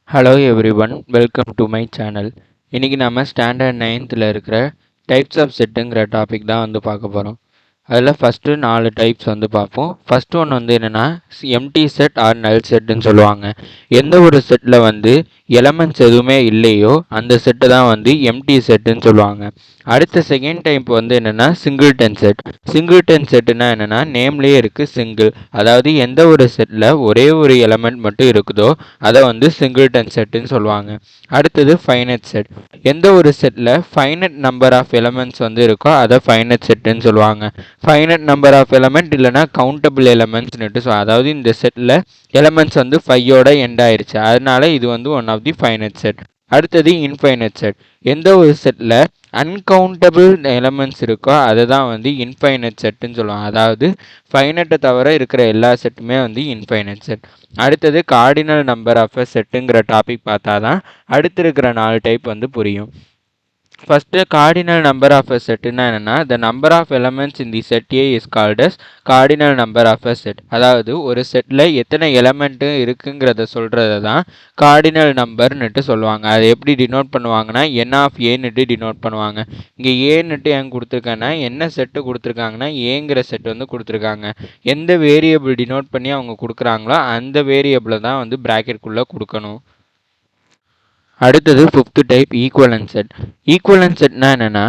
Hello everyone, welcome to my channel. இன்றைக்கி நம்ம standard 9th இருக்கிற டைப்ஸ் ஆஃப் செட்டுங்கிற டாபிக் தான் வந்து பார்க்க போகிறோம். அதில் ஃபஸ்ட்டு 4 டைப்ஸ் வந்து பார்ப்போம். ஃபஸ்ட் ஒன் வந்து என்னென்னா எம்டி செட் ஆர் நல் செட்டுன்னு சொல்லுவாங்க. எந்த ஒரு செட்டில் வந்து எலமெண்ட்ஸ் எதுவுமே இல்லையோ அந்த செட்டு தான் வந்து எம்டி செட்டுன்னு சொல்லுவாங்க. அடுத்த செகண்ட் டைப் வந்து என்னென்னா சிங்கிள்டன் செட். சிங்கிள்டன் செட்டுனா என்னென்னா நேம்லேயே இருக்குது சிங்கிள், அதாவது எந்த ஒரு செட்டில் ஒரே ஒரு எலமெண்ட் மட்டும் இருக்குதோ அதை வந்து சிங்கிள்டன் செட்டுன்னு சொல்லுவாங்க. அடுத்தது ஃபைனட் செட். எந்த ஒரு செட்டில் ஃபைனட் நம்பர் ஆஃப் எலமெண்ட்ஸ் வந்து இருக்கோ அதை ஃபைனட் செட்டுன்னு சொல்லுவாங்க. ஃபைனட் நம்பர் ஆஃப் எலமெண்ட் இல்லைனா கவுண்டபிள் எலமெண்ட்ஸ்னுட்டு அதாவது இந்த செட்டில் எலமெண்ட்ஸ் வந்து 5ஓட எண்ட் ஆயிடுச்சு, அதனால இது வந்து one of the finite set. அடுத்தது இன்ஃபைனட் செட். எந்த ஒரு செட்டில் அன்கவுண்டபிள் எலமெண்ட்ஸ் இருக்கோ அதை தான் வந்து இன்ஃபைனட் செட்டுன்னு சொல்லுவாங்க. அதாவது ஃபைனட்டை தவிர இருக்கிற எல்லா செட்டுமே வந்து இன்ஃபைனட் செட். அடுத்தது கார்டினல் நம்பர் ஆஃப் எ செட்டுங்கிற டாபிக் பார்த்தா தான் அடுத்து இருக்கிற 4 டைப் வந்து புரியும். First cardinal number of a செட்டுன்னா என்னென்னா the number of elements in the set A is called as cardinal number of a set. அதாவது ஒரு செட்டில் எத்தனை எலமெண்ட்டு இருக்குங்கிறத சொல்கிறத தான் கார்டினல் நம்பர்னுட்டு சொல்லுவாங்க. அதை எப்படி டினோட் பண்ணுவாங்கன்னா என் ஆஃப் ஏன்னுட்டு டினோட் பண்ணுவாங்க. இங்கே ஏன்னுட்டு ஏன் கொடுத்துருக்காங்கன்னா என்ன செட்டு கொடுத்துருக்காங்கன்னா ஏங்கிற செட் வந்து கொடுத்துருக்காங்க. எந்த வேரியபிள் டினோட் பண்ணி அவங்க கொடுக்குறாங்களோ அந்த வேரியபிளை தான் வந்து ப்ராக்கெட்குள்ளே கொடுக்கணும். அடுத்தது 5th type equivalent set. Equivalent செட்னா என்னென்னா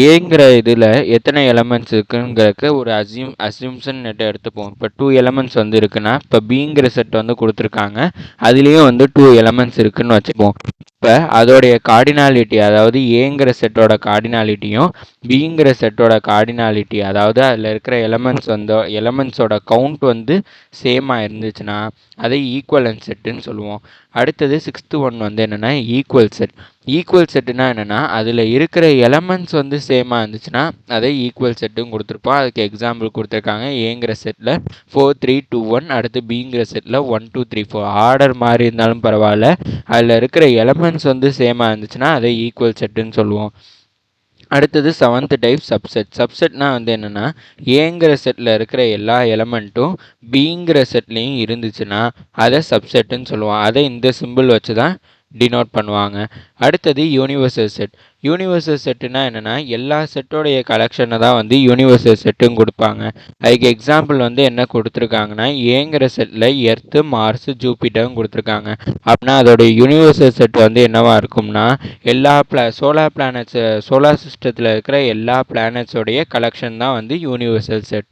ஏங்கிற இதில் எத்தனை எலமெண்ட்ஸ் இருக்குங்கிறதுக்கு ஒரு அசியூம்ஷன் எடுத்துப்போம். இப்போ 2 எலமெண்ட்ஸ் வந்து இருக்குன்னா இப்போ பிங்கிற செட் வந்து கொடுத்துருக்காங்க, அதுலேயும் வந்து 2 எலமெண்ட்ஸ் இருக்குன்னு வச்சுப்போம். இப்போ அதோடைய கார்டினாலிட்டி, அதாவது ஏங்கிற செட்டோட கார்டினாலிட்டியும் பிங்கிற செட்டோட கார்டினாலிட்டி, அதாவது அதில் இருக்கிற எலமெண்ட்ஸோட கவுண்ட் வந்து சேமாக இருந்துச்சுன்னா அதை ஈக்குவலன்ட் செட்டுன்னு சொல்லுவோம். அடுத்தது 6th ஒன் வந்து என்னென்னா ஈக்குவல் செட். ஈக்குவல் செட்டுனா என்னென்னா அதில் இருக்கிற எலமெண்ட்ஸ் வந்து சேமாக இருந்துச்சுன்னா அதை ஈக்குவல் செட்டும் கொடுத்துருப்போம். அதுக்கு எக்ஸாம்பிள் கொடுத்துருக்காங்க. ஏங்கிற செட்டில் 4 3 2 1, அடுத்து பிங்கிற செட்டில் 1 2 3 4. ஆர்டர் மாதிரி இருந்தாலும் பரவாயில்ல, அதில் இருக்கிற எலமெண்ட்ஸ் வந்து சேமாக இருந்துச்சுன்னா அதை ஈக்குவல் செட்டுன்னு சொல்லுவோம். அடுத்தது 7th டைப் சப்செட். சப்செட்னா வந்து என்னென்னா ஏங்கிற செட்டில் இருக்கிற எல்லா எலமெண்ட்டும் பிங்கிற செட்லேயும் இருந்துச்சுன்னா அதை சப்செட்டுன்னு சொல்லுவோம். அதை இந்த சிம்பிள் வச்சு தான் டினோட் பண்ணுவாங்க. அடுத்தது யூனிவர்சல் செட். யூனிவர்சல் செட்டுனா என்னென்னா எல்லா செட்டோடைய கலெக்ஷனை தான் வந்து யூனிவர்சல் செட்டும் கொடுப்பாங்க. அதுக்கு எக்ஸாம்பிள் வந்து என்ன கொடுத்துருக்காங்கன்னா ஏங்கிற செட்டில் எர்த்து மார்ஸ் ஜூபிட்டரும் கொடுத்துருக்காங்க. அப்படின்னா அதோடைய யூனிவர்சல் செட் வந்து என்னவா இருக்கும்னா எல்லா சோலார் சிஸ்டத்தில் இருக்கிற எல்லா பிளானட்ஸோடைய கலெக்ஷன் தான் வந்து யூனிவர்சல் செட்.